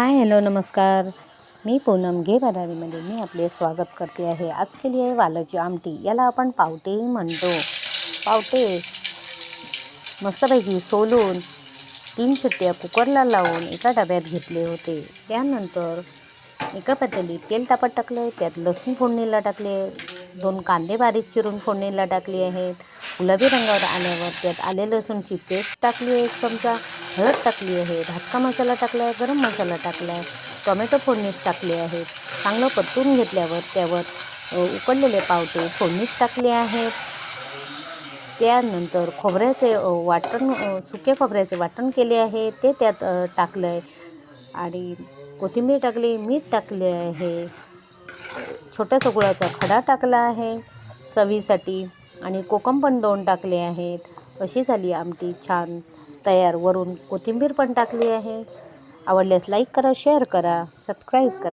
Hi hello नमस्कार. मी पूनम घे भरारीमध्ये मी आपले स्वागत करते आहे. आज केली आहे वालाची आमटी. याला आपण पावटेही म्हणतो. पावटे मस्तपैकी सोलून 3 शिट्ट्या कुकरला लावून एका डब्यात घेतले होते. त्यानंतर एका पातेलीत तेल तापत टाकले. त्यात लसूण फोडणीला टाकले. 2 कांदे बारीक चिरून फोडणीला टाकले आहेत. गुलाबी रंगावर आल्यावर त्यात आले लसूणची पेस्ट टाकली आहे. 1 चमचा हळद टाकली आहे. भाजका मसाला टाकला आहे. गरम मसाला टाकला आहे. टोमॅटो फोडणीत टाकले आहेत. चांगलं परतून घेतल्यावर त्यावर उकडलेले पावटे फोडणीत टाकले आहेत. त्यानंतर खोबऱ्याचे वाटण सुके खोबऱ्याचे वाटण केले आहे ते त्यात टाकलं आहे आणि कोथिंबीर टाकली, मीठ टाकले आहे. छोट्यासा गुळाचा खडा टाकला आहे चवीसाठी आणि कोकम पण 2 टाकले आहेत. अशी झाली आमटी छान तयार. वरून कोथिंबीर पण टाकली आहे. आवडल्यास लाईक करा, शेअर करा, सबस्क्राईब करा.